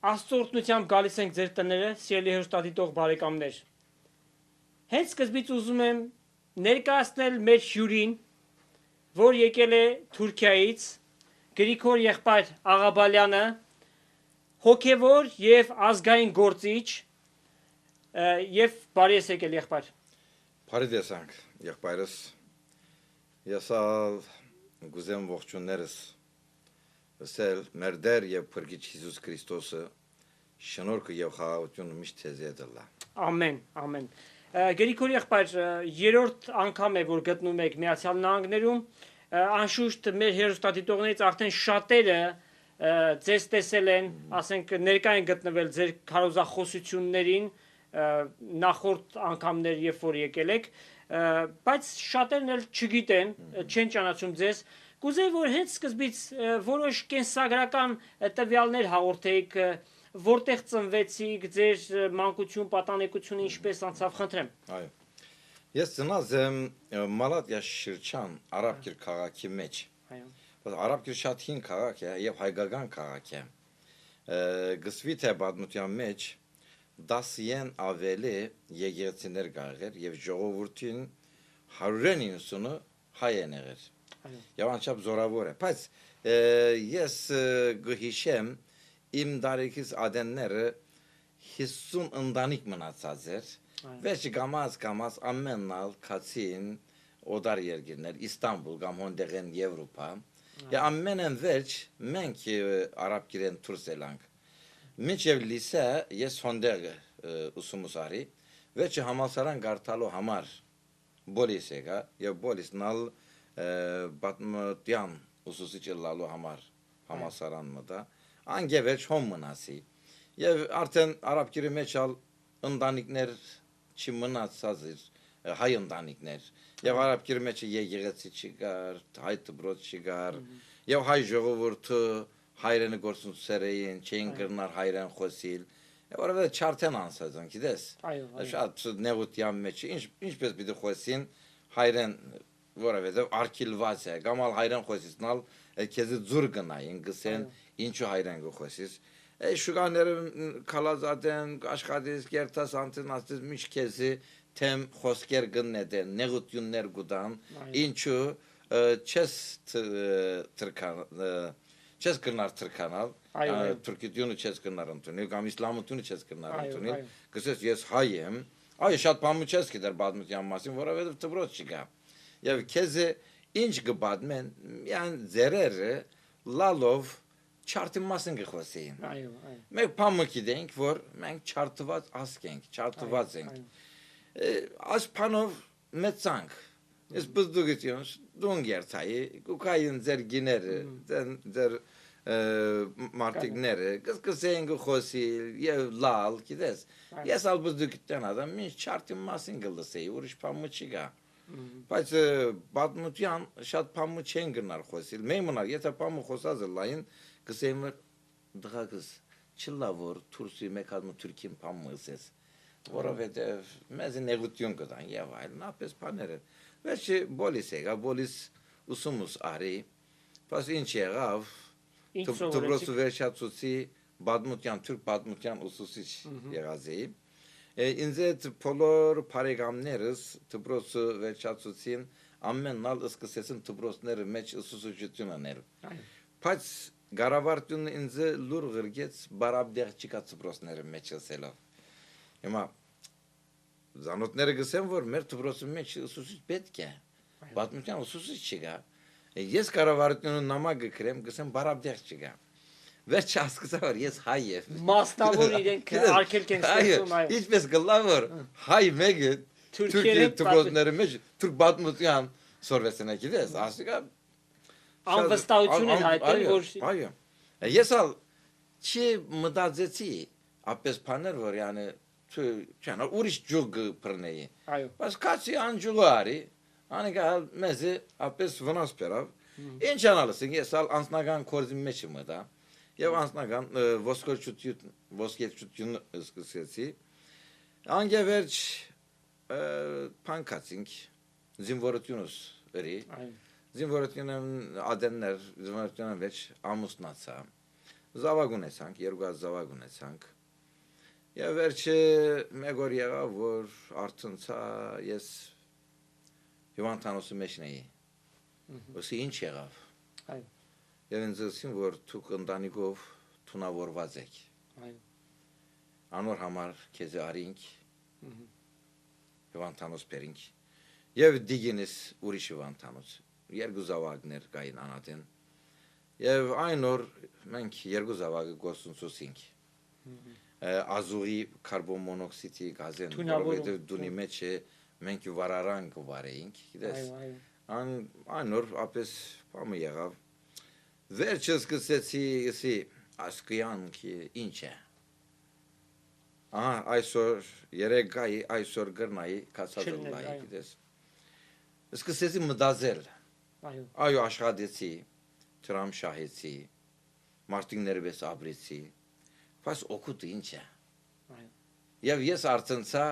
Աստծորտնությամբ գալիս ենք ձեր տները, սիրելի հրաշտադիտող բարեկամներ։ Հենց սկզբից ուզում եմ ներկայացնել մեր հյուրին, որ եկել է Թուրքիայից, Գրիգոր եղբայր Աղաբալյանը, հոգևոր եւ ազգային գործիչ, եւ բարի ես եկել եղբայր։ Բարի տեսանք, եղբայրս։ Ես ալ գուզեմ ողջուններս ասել մեր Տեր եւ Փրկիչ Հիսուս Քրիստոսը շնորհքը եւ խաղաղությունը միշտ ձեզ հետ լա։ Ամեն, ամեն։ Գրիգոր եղբայր, երրորդ անգամ է որ գտնում եք Միացյալ Նահանգներում, անշուշտ մեր հերոստատիտողներից արդեն շատերը ձեզ տեսել են, ասենք ներկա են գտնվել ձեր քարոզախոսություններին նախորդ անգամներ երբ որ եկել եք, բայց շատերն էլ չգիտեն, չեն ճանաչում ձեզ։ Կուզեի որ հենց սկզբից որոշ կենսագրական տվյալներ հաղորդեիք, որտեղ ծնվեցիք, ձեր մանկություն, պատանեկությունը ինչպես անցավ, խնդրեմ։ Այո։ Ես ծնած եմ Մալատիա շրջան Արաբկիր քաղաքի մեջ։ Այո։ Արաբկիր շատ հին քաղաք է եւ հայկական քաղաք է։ Գսվի թե պատմության մեջ 10-ին ավելի եկեղեցիներ կար եւ ժողովրդին 190-ը հայ են եղել։ Եվ անչափ զորավոր է, բայց ես գհիշեմ իմ դարիքից ադենները 50 ընտանիք մնացած էր, վերջի կամաց ամենալ կացին օդար երկիրներ, Իստանբուլ կամ հոնդեղեն Եվրոպա, եւ ամենեն վերջ մենք արաբկիրեն դուրս եկանք։ Մինչև լիսե ես հոնդեղ ուսումուսարի, վերջի համալսարան գարտալու համար բոլիս եկա եւ բոլիսնալ պատմության ուսուցիչ լալու համար համալսարան մտա, անգևեջ հոմ մնացի եւ արդեն արաբկիրի մեջ ալ ընտանիքներ չմնացած էր, հայ ընտանիքներ եւ արաբկիրի մեջ եկեղեցի չկար, հայ դպրոց չկար եւ հայ ժողովուրդը հայրենի գործունեություններ էին, չէին կրնար հայրեն խոսիլ, որովհետեւ չարթեն անցածան, գիտես։ Շատ նեղության մեջ ինչպես պիտի խոսին հայրեն, որովհետեւ արկիլված է, գամալ հայրեն խոսիցնալ, քեզի ձուր գնային, գսեն ինչու հայրեն գխոսիս։ Շուկաները քալազատեն, աշխատից կերտաս անցնացից միշտ քեզի թեմ խոսքեր գննեդեն, նեղություններ գուտան, ինչու չես չես կնար թրկանալ, թուրքիությունը չես կնար ընդունել, կամ իսլամությունը չես կնար ընդունել, գսես ես հայ եմ, այ շատ բան չես գիտեր պատմության մասին, որովհետև դպրոց չկա։ Եվ քեզի ինչ կպատմեն, յան ձերերը լալով չարթի մասին կխոսեին։ Մենք բանը գիտենք, որ մենք չարթված ազգ ենք, չարթված ենք։ Այս բանով մեծանք։ Ես բզդուգություն դուն գերտայի, կուկային ձեր գիները, ձեր մարտիկները, կսկսեին գխոսիլ եւ լալ, գիտես։ Ես ալ բզդուգություն adam ինչ չարթի մասին գլսեի, ուրիշ բան չկա։ Բայց պատմության շատ բան չեն գնար խոսիլ։ Մենք մնալ, եթե բան խոսած լայն, կսեին դղակս չլա որ թուրքի մեկ հատ թուրքին բան մսես, որովհետեւ մեզ նեղություն կտան եւ այլն, ապես բաները։ Վերջի բոլիս եկա, բոլիս ուսումուս արի, բայց ինչ եղավ, դպրոցը վերջացուցի պատմության, թուրք պատմության ուսուցիչ եղած էի։ Ինձ այդ բոլոր բարեկամներս դպրոցը վերջացուցին, ամենալ սկսեցին դպրոցները մեջ ուսուցչություն անել։ Բայց գարավարտունը ինձ լուր գրգեց բարաբդեղ չկա դպրոցները մեջ ասելով։ Հիմա Զանոթները գսեն, որ մեր դպրոցի մեջ ուսուցիչ պետք է, պատմության ուսուցիչ չկա։ Ես կառավարությունը նամակ գրեմ, գսեմ բարաբդեղ չկա։ Վերջ հասկացա որ ես հայ եմ։ Մասնավոր իրենք արկելք են ստեղծում, այո։ Ինչպես գլա որ հայ մեկը Թուրքիայի դպրոցների մեջ թուրք պատմության սորվեսնա գիտես, ասիկա անվստահություն են հայտնել, որ այո։ Ես ալ չի մտածեցի, ապես բաներ որ յանը չան ուրիշ ջուգ բռնեի։ Այո։ Բայց կացի անջուլարի, անիկա մեզի ապես վնաս բերավ։ Ինչ անալսին ես ալ անձնական կորզի մեջ մտա եւ անձնական ոսկերչություն սկսեցի։ Անգևերջ փանկացինք զինվորությունս Զինվորությունն ադեններ, զինվորությունն վեճ ամուսնացա։ Զավակ ունեցանք, երկու զավակ ունեցանք։ Եվ վերջը մեկ օր եղավ, որ արցնցա ես հիվանդանոցի մեջն էի։ Ոսի ինչ եղավ։ Այո։ Եվ ինձ ասին, որ դուք ընտանիքով թունավորված եք։ Այո։ Անոր համար քեզ արինք հիվանդանոց բերինք։ Եվ դիգինս ուրիշ հիվանդանոց։ Երկու զավակներ կային անատեն։ Եվ այն օր մենք երկու զավակը գործունեությունք։ Ազուղի կարբոն մոնոքսիդի գազեն, որովհետև դունի մեջ է մենք վարարան կվարեինք, գիտես։ Այն օր ապես բամը եղավ։ Վերջը սկսեցի ասի ասկյանքի ինչ է։ Այսօր երեգայի այսօր գրնայի կացածլայի, գիտես։ Սկսեցի մտածել։ Այո, աշխատեցի, տրամ շահեցի, մարդիկների պես ապրեցի, բայց օգուտը ինչ է։ Եվ ես արցնցա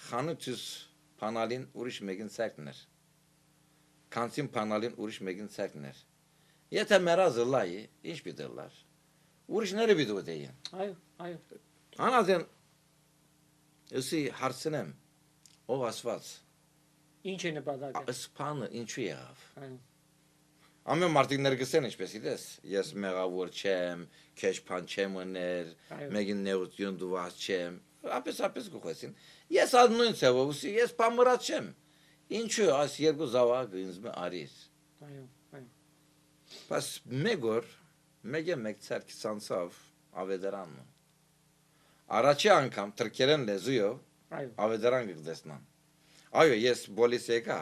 խանություս փանալին ուրիշ մեկին ցակներ։ Կանցին փանալին ուրիշ մեկին ցակներ։ Եթե մեռազը լայի, ինչ պիտի լար։ Ուրիշները պիտի ուտեին։ Այո։ Անադեն ասի հարցնեմ, ով ասված։ Ինչ է նպատակը։ Սփանը ինչու եղավ։ Այո։ Ամեն մարդիկներ գսեն ինչպես իդես, ես մեղավոր չեմ, քեջ փան չեմ ուներ, մեկին նեղություն դուված չեմ, ապես գողեցին։ Ես նույն ցավով, ես փամրած չեմ։ Ինչու աս երկու զավակ ինձ մը արիս։ Այո։ Բայց մեկ օր մեկ ցերք ցանցավ ավետարանը։ Առաջի անգամ թրքերեն լեզուով ավետարան գտեսնան։ Այո, ես բոլիս եկա,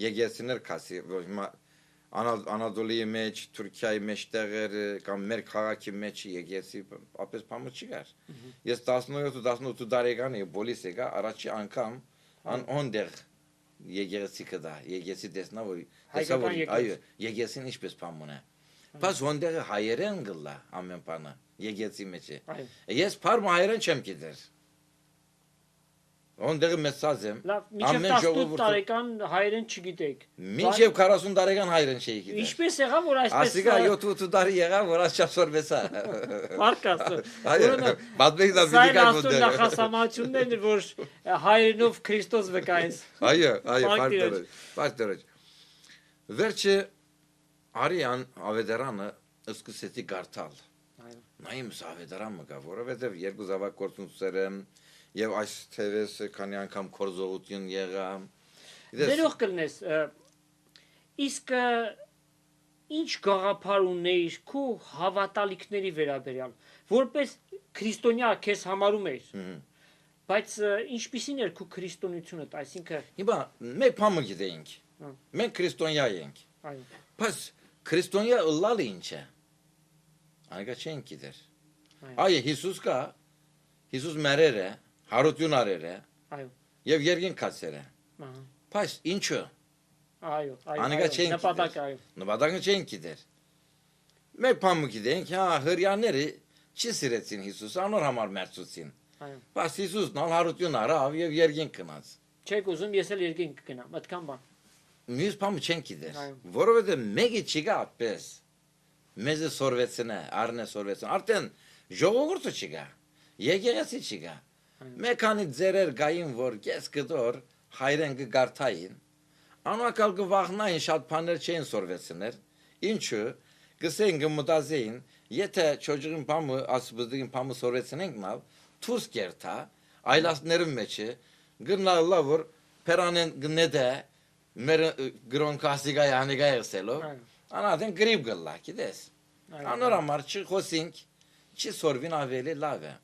եկեցիներ կասի, հիմա Անադոլիի մեջ, Թուրքիայի մեջ տեղեր կամ մեր քաղաքի մեջ եկեցի, ապես բամը չի գար։ Ես 17-18 տարեկան էի բոլիս եկա, առաջի անգամ անոնտեղ եկեցի կդա, եկեցի տեսնա, որ այո, եկեցին ինչպես բամուն է։ Բայց հոնդեղը հայերեն գլա ամեն բանը, եկեցի մեջ է։ Ես փարմ հայերեն չեմ գիտեր։ Ոնդեղը մեծած եմ։ Լավ, մինչև 18 տարեկան հայերեն չգիտեք։ Մինչև 40 տարեկան հայերեն չի գիտեր։ Ինչպես եղավ, որ այսպես։ Ասիկա 7-8 տարի եղավ, որ ասչապսորվեցա։ Պարկասը։ Այո, բադմեի դա վիդիկա գոդե։ Սա նախասամությունն է, որ հայերենով Քրիստոս վկայես։ Այո, պարտերոջ։ Վերջը Արիան ավետարանը սկսեցի գարտալ։ Այո։ Նայում ավետարանը կա, որովհետև երկու զավակ գործունեություններ են Եվ այս թևես քանի անգամ կորզողություն եղա։ Դերող կլնես, իսկ ինչ գաղափար ունեիր քո հավատալիքների վերաբերյալ, որպես քրիստոնյա քեզ համարում ես, բայց ինչպիսին էր քո քրիստոնեությունը, այսինքն Հիմա մեկ բան գիտենք, մենք քրիստոնյա ենք, բայց քրիստոնյա ըլլալը ինչ է, այնքա չենք գիտեր, այո, Հիսուս կա, Հիսուս մերեր է, հարություն արեր է, և երգին կացեր է, բայց ինչու, նպատակը չենք գիտեր, մեկ բան գիտենք, հրյաները չի սիրեցին Հիսուս, անոր համար մերծուցին, բայց Հիսուսն ալ հարություն արավ և երգին կնաց։ Չեք ուզում, ես էլ երգին կգնամ, այդքան բան։ Մյուս բանը չենք գիտեր, որովհետև մեկի չկա պես, մեզը սորվեցին է, արն է սորվեցին, արդեն ժողովուրդը չկա, եկեղեցի չկա։ Մեկ քանի ձերեր գային, որ կես կդոր հայրեն կգարթային, անուակալ կվաղնային շատ բաներ չէին սորվեցիներ, ինչու, գսեին կմտազեին, եթե չոջығին պամը, ասպզդығին պամը սորվեցինենք նավ, թուս կերթա, այլասներում մեջը, գնալա, որ պերանեն գնեդե, մեր գրոն կասիգայ անիգայ եղսելով, անադեն գրիբ գլլա, կիդես, անոր համար չի խոսինք, չի սորվին ավելի լավ է։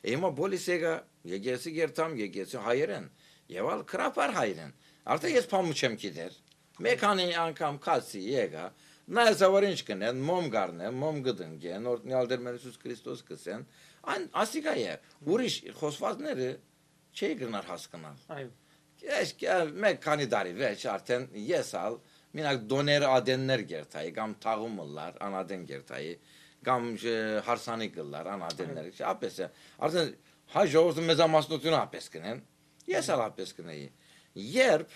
Հիմա բոլիս եկա, եկեցի գերտամ, եկեցի հայերեն, և ալ կրապար հայերեն, արդեն ես պամու չեմ գիտեր, մեկ հանի անգամ կացի եկա, նայեցա որ ինչ կնեն, մոմ գարնեն, մոմ գդնգեն, օրտնյալ դեր մեր Իսուս Քրիստոս կսեն, այն ասիկա է, ուրիշ խոսվածները չի գնար հասկնալ։ Մեկ քանի դարի վերջ արդեն ես ալ, մինակ դոներ ադեններ գերտայի, կամ թաղում ըլլար, անադեն գերտայի, կամ հարսանի կլար, անադեններ, ապես է, արդեն հայ ժողովուրդը մեծամասնությունը ապես կնեն, ես ալ ապես կնեի, երբ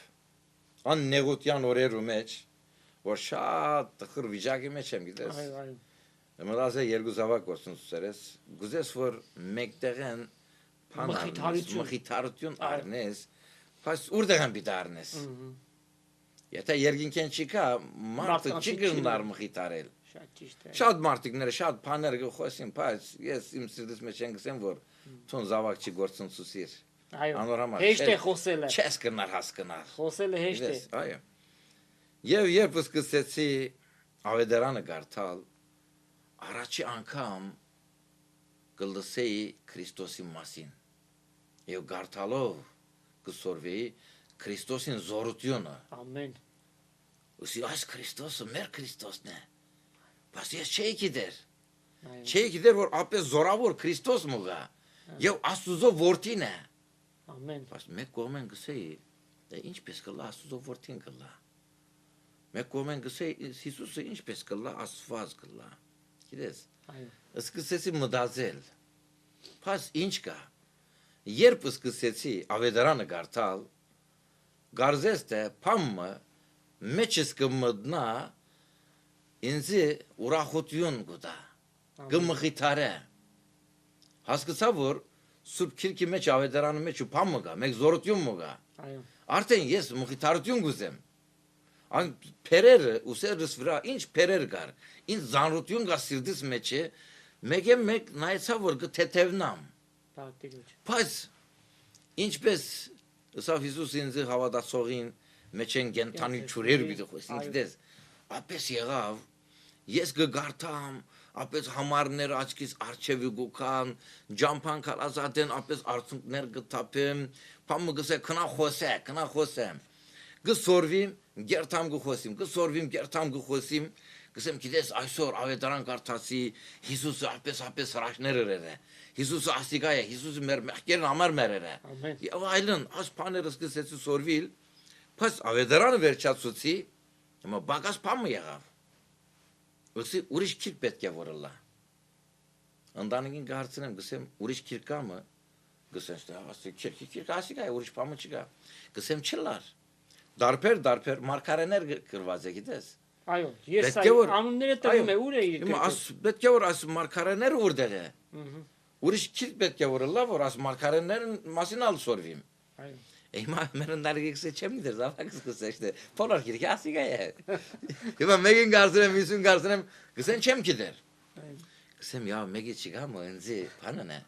ան նեղության օրերու մեջ, որ շատ տխր վիճակի մեջ եմ գիտես, Մնացե երկու զավակ գործուն սերես, գուզես որ մեկտեղեն մխիթարություն առնես, բայց ուրդեղեն պիտի առնես։ Եթե երկինքեն չիկա, մարդը չի գնար մխիթարել։ Շատ մարդիկները, շատ բաներ գխոսին, բայց ես իմ սրտից մեջ եմ գսեմ, որ թուն զավակ չի գործուն սուսիր։ Հեշտ է խոսելը։ Չես կնար հասկնար։ Խոսելը հեշտ է։ Այո։ Եվ երբ սկսեցի ավետարանը գարթալ, առաջի անգամ կլսեի Քրիստոսի մասին։ Եվ գարթալով կսորվեի Քրիստոսին զորությունը։ Ամեն։ Ուսի այս Քրիստոսը մեր Քրիստոսն է։ Բայց ես չէի գիտեր։ Չէի գիտեր, որ ապես զորավոր Քրիստոս մուգա։ Եվ Աստուծո որդին է։ Ամեն։ Բայց մեկ կողմեն գսեի, դե ինչպես կլա Աստուծո որդին կլա։ Մեկ կողմեն գսեի Հիսուսը ինչպես կլա Աստված կլա։ Գիտես։ Սկսեցի մտածել։ Բայց ինչ կա։ Երբ սկսեցի ավետարանը գարթալ, գարզես թե փամը մեջս կմտնա ինձ ուրախություն գտա։ Գմխիթարե։ Հասկացա որ Սուրբ Քիրքի մեջ ավետարանի մեջ ու փամը կա, մեկ զորություն մոգա։ Արդեն ես մխիթարություն գուզեմ։ Ան փերերը ուսերս վրա ինչ փերեր կար։ Ինչ զանրություն կա սիրտիս մեջ է, մեկ նայեցա որ կթեթևնամ։ Բայց ինչպես ըսավ Հիսուս ինձ հավատացողին մեջ են կենթանի ճուրեր պիտի խոսին, գիտես, ապես եղավ, ես կգարթամ, ապես համարներ աչքիս արջևի գուքան, ջամփան կալազատեն, ապես արցունքներ կթափեմ, փամը գսե քնա խոսեմ, գսորվիմ, գերթամ գխոսիմ, գխոսիմ, գսեմ գիտես այսօր ավետարան կարդացի, Հիսուսը ապես հրաշքներ է, Հիսուսը ասիկա է, Հիսուսը մեր մեղքերն համար մեր է, եւ այլն, այս բաները սկսեցի սորվիլ, բայց ավետարանը վերջացուցի, հիմա բագաս փամը եղավ։ Ոսի ուրիշ քիրք պետք է որլա։ Ընտանիքին կհարցնեմ, գսեմ ուրիշ քիրք կամը, գսեմ թե ասի քիրք ասիկա է, ուրիշ փամը չկա։ Գսեմ չլար։ Դարբեր մարգարեներ գրված է, գիտես։ Այո, ես անունները տվում եմ, ուր է իր։ Հիմա պետք է որ այս մարգարեները որտեղ է։ Ուրիշ քիրք պետք է որլա, որ այս մարգարեներն մասին ալ սորվիմ։ Այո։ Հիմա մեր ընդարգիքսը չեմ դեր զավակ սկսեց դե բոլոր քիրք ասիկա է։ Հիմա մեկին գարցնեմ, մյուսին գարցնեմ, գսեն չեմ գիտեր։ Գսեմ յա մեկի չգամ ինձ բանն է։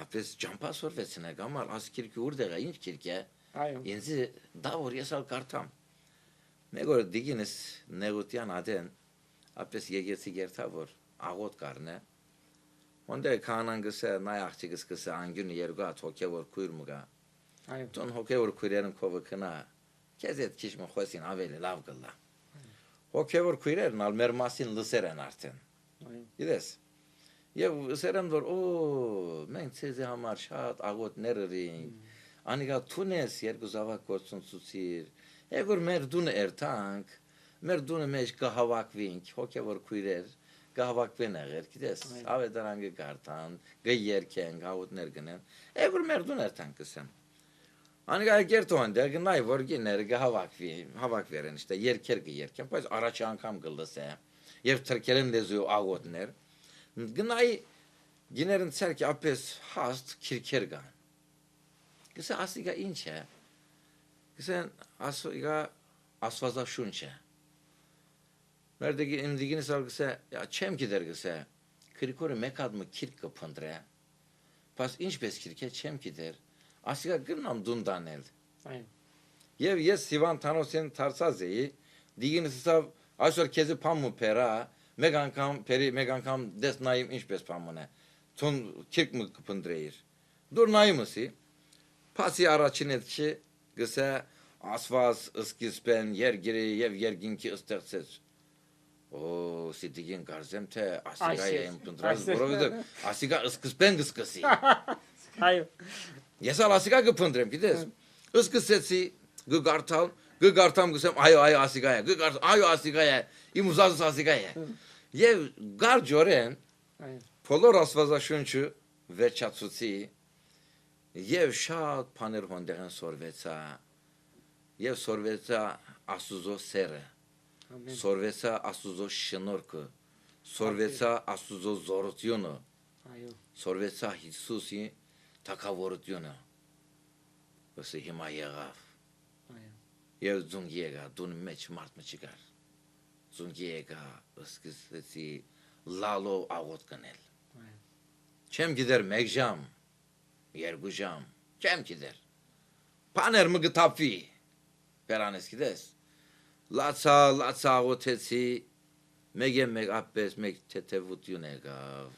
Ապես ջամփա սորվեցնե գամալ աս քիրքը որտեղ է, ինչ քիրք է։ Այո։ Ինձ դա որ ես ալ կարդամ։ Մեկ օր դիգինս նեղության ադեն ապես եկեցի գերտա որ աղոտ կարնե։ Ոնդե կանան գսե նայ աղջիկս գսե անգյուն երկու հատ հոգևոր քույր մգա։ Այո։ Տոն հոգևոր քույրերն կովը կնա։ Քեզ այդ քիչ մխոսին ավելի լավ գլա։ Հոգևոր քույրերն ալ մեր մասին լսեր են արդեն։ Այո։ Գիտես։ Եվ սերեն որ մենք ցեզի համար շատ աղոտներ էինք։ Անիկա թունես երկու զավակ գործունցուցիր։ Եգոր մեր դունը երթանք, մեր դունը մեջ կհավաքվինք, հոգևոր քույրեր կհավաքվեն եղեր, գիտես, ավետարան կգարտան, կերքեն, գաղութներ գնեն, եգոր մեր դունը երթանք կսեմ։ Անիկա գերտոն դեր գնայ որ գիներ կհավաքվեն, իշտե երքեր կերքեն, բայց առաջի անգամ կլսե, եւ թրքերեն լեզու աղոտներ, գնայ գիներն ցերքի ապես հաստ քիրքեր կան։ Գսե ասիկա ինչ է։ Գսեն ասիկա ասվածաշունչ է։ Մեր իմ դիգինս ալ գսե չեմ գիտեր գսե քրիկորը մեկ հատ քիրք կփնտրե։ Բայց ինչպես քիրք է չեմ գիտեր։ Ասիկա գնամ դուն դանել։ Այո։ Եվ ես Սիվան Թանոսին դարձած էի, դիգինս ասավ այսօր քեզի փամու փերա, մեկ անգամ դես նայեմ ինչպես փամուն է։ Ցուն քիրք մը կփնտրեիր։ Դուր նայումսի Փասի առաջին էտքի գսե ասված սկիզբեն երգերի եւ երգինքի ստեղծեց։ Սիտիգին կարծեմ թե ասիկա է իմպնդրած, որովհետեւ ասիկա սկիզբեն գսկսի։ Այո։ Ես ալ ասիկա կփնտրեմ, գիտես։ Սկսեցի գգարտամ գսեմ այո ասիկա է, գգարտ այո ասիկա է, իմ ուզածս ասիկա է։ Եվ գարջորեն բոլոր ասվածաշունչը վերջացուցի Եվ շատ բաներ հոնդեղեն սորվեցա, եւ սորվեցա Աստուծո սերը, սորվեցա Աստուծո շնորհքը, Սորվեցա Աստուծո զորությունը, Այո, սորվեցա Հիսուսի թագավորությունը։ Ոսի հիմա եղավ։ այո, Եվ ձունգի եկա, դուն մեջ մարդ չկար։ Ձունգի եկա, սկսեցի լալով աղոտ կնել։ այո, Չեմ գիտեր 1 ժամ, 2 ժամ, չեմ գիտեր։ Բաներ մը գտապվի։ Բերանես գիտես։ Լացա աղոթեցի, մեկ ապես, մեկ թեթևություն եկավ։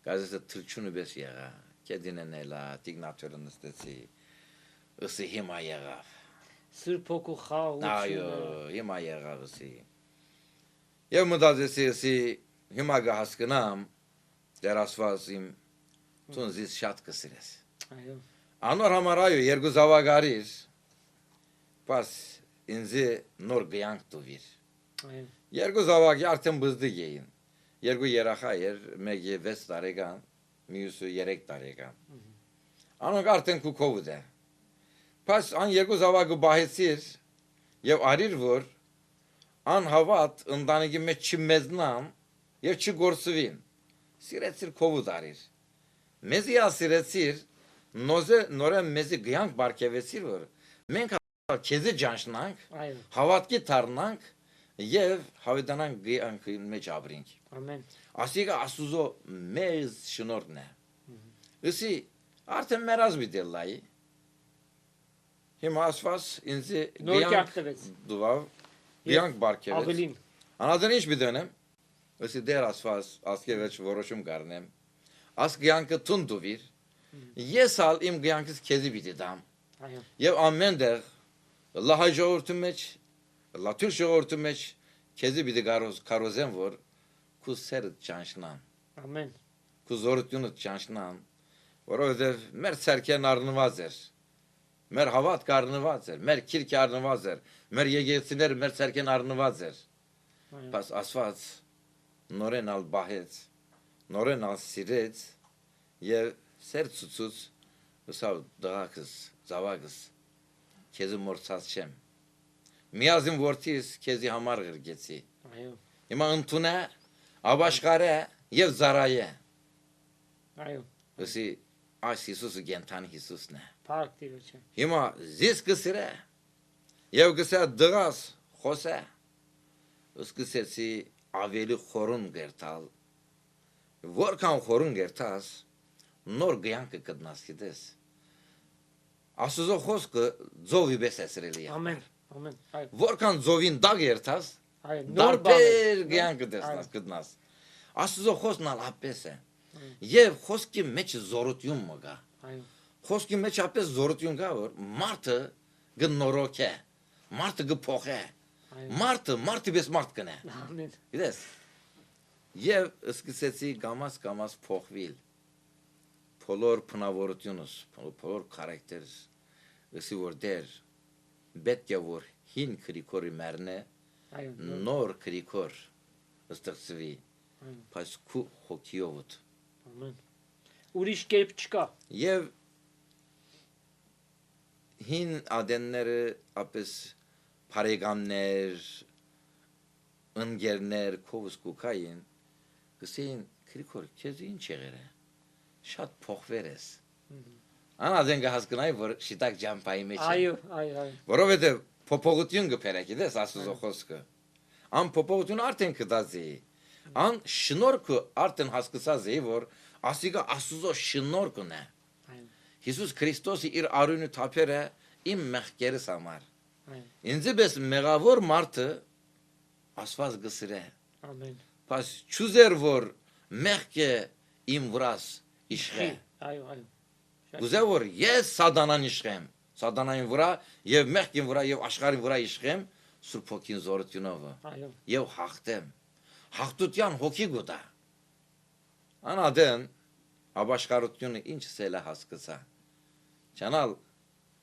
Գազեսը թրջունը բես եղա, կեդինեն էլա, տիգնատորը նստեցի, ըսի հիմա եղավ։ Սուրբ Հոգու խաղաղությունը։ Այո, հիմա եղավ ըսի։ Եվ մտածեցի ըսի, հիմա կհասկնամ, դեր Աստված իմ տուն զիս շատ կսիրես։ Այո, Անոր համար այո, 2 զավակարիր, բայց ինձի նոր գյանք տուվիր։ այո, 2 զավակի արդեն բզդիկ էին։ 2 երախա էր, մեկը 6 տարեկան, մյուսը 3 տարեկան։ Անոնք արդեն կուքովուդ է։ Բայց ան 2 զավակը բահեցիր եւ արիր որ անհավատ ընտանիքի մեջ չմեզնան եւ չգործվին։ Սիրեցիր կովուդ արիր։ Մեզի ասիրեցիր, նորը մեզի գյանք բարգեւեցիր որ մենք քեզի ջանշնանք, այո, հավատքի դառնանք եւ հավիտանանք գյանքի մեջ ապրենք։ ամեն, Ասիկա Աստուծո մեծ շնորհն է։ Ըսի արդեն մերած բիդելլայի։ Հիմա Աստված ինձ նոր կյանք տվեց, դուավ գյանք բարգեւեց։ ավելին, Անադեն ինչ բիդենեմ։ Ըսի դեր Աստված ասկեվեջ որոշում կառնեմ։ Աս գյանքը տունդուվիր։ Ես ալ իմ գյանքս քեզի պիտի դամ։ այո, Եվ ամենտեղ լահայ ժողովրդի մեջ, լաթուր ժողովրդի մեջ քեզի պիտի կարոզեմ որ քու սերը ճանչնան, ամեն, քու զորությունը ճանչնան, որովհետև մեր ցերկեն առնված էր, մեր հավատքը առնված էր, մեր քիրքը առնված էր, մեր եկեղեցիները մեր ցերկեն առնված էր։ այո, Բայց Աստված նորեն ալ բահեց, նորեն ալ սիրեց եւ սեր ցուցուց ուսավ դղակս, զավակս քեզի մորցած չեմ։ Միազին որդիս քեզի համար գրգեցի։ այո, Հիմա ընդունե, աբաշխարե եւ զարայե։ այո, Ոսի այս Հիսուսը գենթան Հիսուսն է։ փառք Տիրոջը, Հիմա զիս կսիրե եւ կսա դղաս խոսե։ Սկսեցի ավելի խորուն գերտալ։ Որքան խորուն գերտաս, նոր գյանքը կդնաս գիտես։ Աստուծո խոսքը ձովի բեսեսրելի է։ ամեն, ամեն, այո, Որքան ձովին դագ երթաս, այո, նոր դարբեր բան, գյանքը դեսնաս կդնաս։ Աստուծո խոսքն ալ ապես է։ Եվ խոսքի մեջ զորություն մը գա։ այո, Խոսքի մեջ ապես զորություն կա որ մարդը գնորոք է, մարդը գփոխե, այո, մարդը պես մարդ կնե։ ամեն, Գիտես։ Եվ սկսեցի կամաց փոխվել։ Բոլոր փնավորությունս, բոլոր քարակտերս, ըսի որ դեր պետք է որ հին քրիկորի մեռնե, այո, նոր քրիկոր ստեղծվի, այո, բայց քու հոգիովդ։ ամեն, ուրիշ կերպ չկա, Եվ հին ադենները ապես բարեկամներ, ընկերներ, քովս կուքային, գսեին քրիկոր, քեզ ինչ եղեր է։ Շատ փոխվեր ես։ Անադեն կհասկնայի որ շիտակ ջամփայի մեջ է։ այո, այո, այո, Որովհետև փոփոխություն կփերեք, դες Աստուծո խոսքը։ Ան փոփոխություն արդեն կդածի։ Ան շնորհքը արդեն հասկացած է որ ասիկա Աստուծո շնորհքն է։ այո, Հիսուս Քրիստոսի իր արյունը թափեր է իմ մեղքերս համար։ այո, Ինձ պես մեղավոր մարդը Աստված գսրե։ ամեն, Բայց չուզեր որ մեղքը իմ վրաս իշխե։ այո, այո, Ուզե որ ես սատանան իշխեմ, սատանային վրա եւ մեղքին վրա եւ աշխարհի վրա իշխեմ Սուրբ Հոգին զորությունով այո, եւ հաղթեմ։ Հաղթության հոգի գտա։ Անադեն աբաշխարությունը ինչ սելա հասկացա։ Չանալ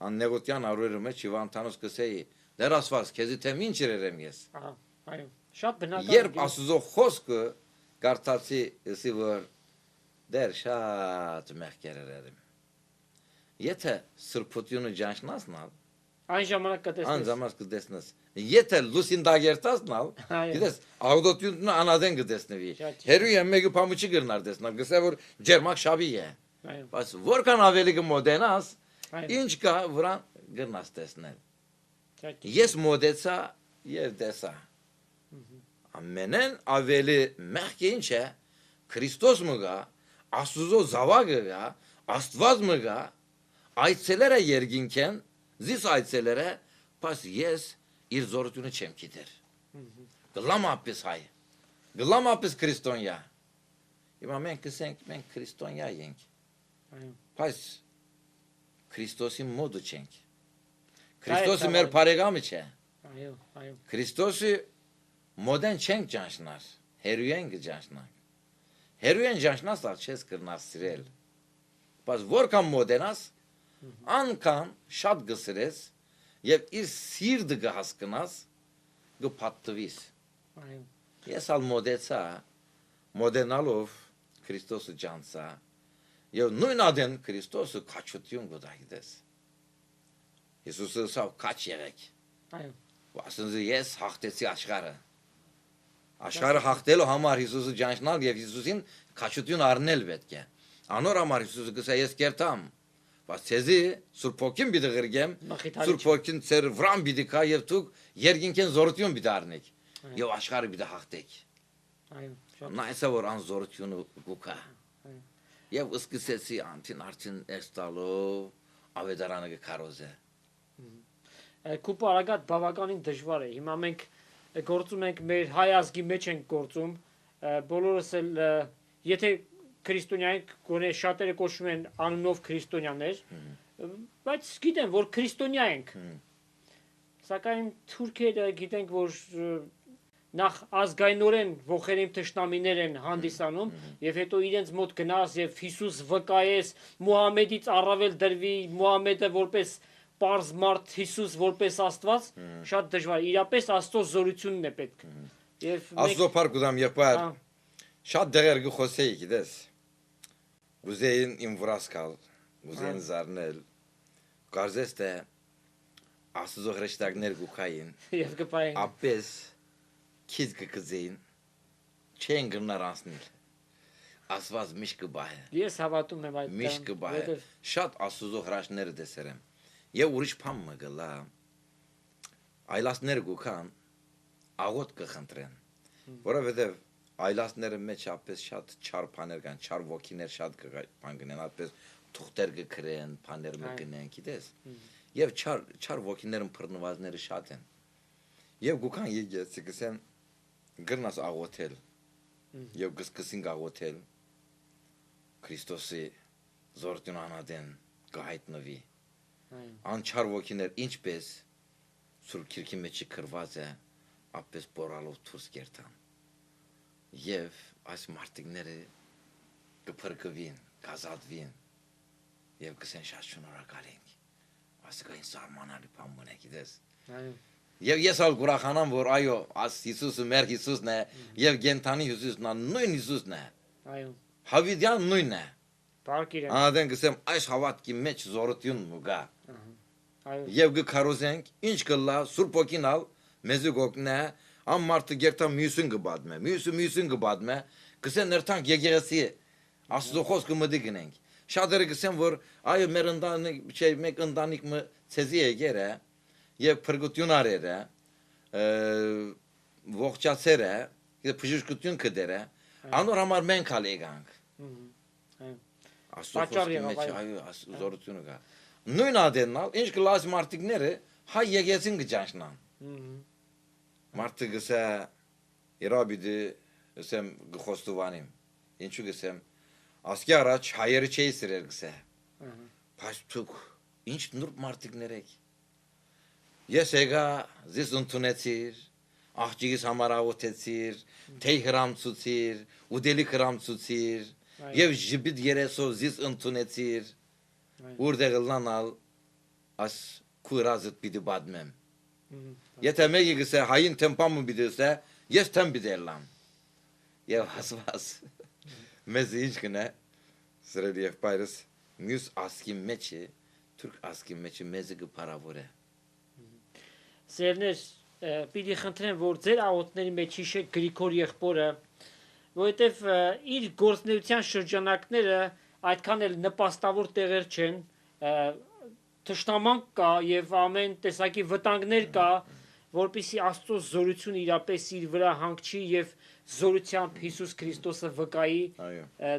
աննեգոտյան արուրը մեջ Իվանտանոս կսեի դեր Աստված քեզի թեմ ինչ երեմ ես։ ահա, այո, շատ բնական, Երբ Աստուծո խոսքը գարտացի ըսի որ դեր շատ մեղքեր եմ։ Եթե սրբությունը ջանչնասնալ, Այն ժամանակ կտեսնես։ Անձամաս կտեսնես։ Եթե լուսին դագերտասնալ, գիտես, աղդոտյունն անադեն կտեսնվի։ Հերու եմ մեկը փամուչի գրնար տեսնալ, գսե որ ջերմակ շավի է։ Բայց որքան ավելի կմոդենաս, ինչ կա վրան գրնաս տեսնել։ Ես մոդեցա եւ տեսա։ Ամենեն ավելի մեղք ինչ է, Քրիստոս մգա, Աստուծո զավակը գա, Աստված մգա, այցելերը երկինքեն, զիս այցելերը, բայց ես իր զորությունը չեմ գիտեր։ Գլամ ապիս հայ, գլամ ապիս քրիստոնյա։ Հիմա մենք կսենք, մենք քրիստոնյա ենք։ Բայց Քրիստոսի մոդը չենք։ Քրիստոսը մեր բարեկամը չէ։ Քրիստոսի մոդեն չենք ճանչնար, հերույեն կճանչնանք։ Հերույեն ճանչնասալ չես կրնար սիրել։ Բայց որքան մոդենաս, անկան շատ գսրես եւ իր սիրտը կհասկնաս, կփաթվիս։ Ես ալ մոդեցա, մոդենալով Քրիստոսը ճանցա, եւ նույն ադեն Քրիստոսը քաչություն գտայդես։ Հիսուսը սա քաչ եղեք։ Ասենց ես հաղթեցի աշխարհը։ Աշխարհը հաղթելու համար Հիսուսը ճանչնալ եւ Հիսուսին քաչություն առնել պետք է։ Անոր համար Հիսուսը գսա ես կերտամ։ Բայց ցեզի Սուրբ Հոգին պիտի գրգեմ, Սուրբ Հոգին ծեր վրան պիտի կա եւ դուք երկինքեն զորություն պիտի առնեք եւ աշխարհը պիտի հաղթեք։ Նայսա որ ան զորությունը գուկա։ Եվ սկսեցի անտին արդեն էստալով ավետարանը կքարոզե։ Կուպ արագատ բավականին դժվար է։ Հիմա մենք գործում ենք մեր հայ ազգի մեջ ենք գործում, բոլորս էլ եթե քրիստոնյա ենք, գոնե շատերը կոչվում են անունով քրիստոնյաներ, բայց գիտեն, որ քրիստոնյա ենք։ Սակայն թուրքերը գիտենք, որ նախ ազգայնորեն ողերիմ թշնամիներ են հանդիսանում եւ հետո իրենց մոտ գնաս եւ Հիսուս վկայես, Մուհամեդից առավել դրվի, Մուհամեդը որպես պարզ մարդ, Հիսուս որպես Աստված, շատ դժվար է, իրապես Աստծո զորությունն է պետք։ Եվ Աստծո փառք ուզամ եղբայր, շատ դեղեր գխոսեի, գիտես։ Գուզեին իմ վրասկալ, գուզեին զարնել, կարծես թե Աստծո հրեշտակներ գուքային, եւ կպային, ապես քիզ կգզեին, չեն գնար անցնել, Աստված միշտ կբահե։ Ես հավատում եմ այդ միշտ կբահե, շատ Աստծո հրաշքները տեսերեմ, եւ ուրիշ բան մը գլա, այլասներ գուքան, աղոտ կխնդրեն, որովհետեւ այլասները մեջ ապես շատ չար բաներ կան, չար ոգիներ շատ բան կնեն, ապես թուղթեր կգրեն, բաներ մը կնեն, գիտես։ Եվ չար ոգիներն բռնվածները շատ են։ Եվ գուքան եկեցի գսեն գրնաս աղոթել։ Եվ գսկսին աղոթել Քրիստոսի զորություն անադեն կհայտնվի։ Անչար ոգիներ ինչպես Սուրբ Քիրքի մեջ գրված է, ապես բորալով դուրս կերտան։ Եվ այս մարդիկները կփրկվին, կազատվին եւ կսեն շատ շնորհակալ ենք։ Ասկային սարմանալի բան մնա գիտես։ Եվ ես ալ գուրախանամ որ այո, աս Հիսուսը մեր Հիսուսն է եւ գենթանի Հիսուսն է, նույն Հիսուսն է։ Այո։ Հավիդյան նույնն է։ Բարք իրեն։ Ադեն գսեմ այս հավատքի մեջ զորություն մուգա։ Այո։ Եվ գքարոզենք, ինչ կլա Սուրբ Օքինալ մեզ գոկնե, ամ մարդը գերտա մյուսին կբադմե, մյուսին կբադմե, գսեն ներթանք եկեղեցի Աստծո խոսքը մտի գնենք։ Շատերը գսեն որ այո մեր ընտանիք, չէ, մեկ ընտանիք մը ցեզի եկեր է եւ փրկություն արեր է, ողջացեր է, գիտե բժշկություն կդեր է, անոր համար մենք ալ եկանք։ Աստծո խոսքի մեջ այո զորությունը կա։ Նույն ադենալ, ինչ կլաս մարդիկները հայ եկեցին կճանչնան։ Մարդը գսե իրաբիդի գսեմ գխոստովանիմ։ Ինչու գսեմ ասկի առաջ հայերը չէի սիրել գսե։ Բայց դուք ինչ նուրբ մարդիկներ եք։ Ես եկա զիս ընդունեցիր, աղջիկիս համար աղոթեցիր, թեյ հրամցուցիր, ուդելի հրամցուցիր, եւ ժբիտ երեսով զիս ընդունեցիր, որտեղ լանալ աս քուրազդ պիտի բադմեմ։ Եթե մեկը գսե հային տեմպամը պիտի սե, ես տեմ պիտի լամ։ Եվ հասված մեզ ինչ կնե, սրելի եղբայրս, մյուս ասկի մեջը, թուրք ասկի մեջը մեզը կփարավոր է։ Սերներ պիտի խնդրեմ, որ ձեր աղոթների մեջ հիշեք Գրիգոր եղբորը, որովհետև իր գործնեության շրջանակները այդքան էլ նպաստավոր տեղեր չեն, թշնամանք կա եւ ամեն տեսակի վտանգներ կա, որպեսզի Աստծո զորությունը իրապես իր վրա հանգչի եւ զորությամբ Հիսուս Քրիստոսը վկայի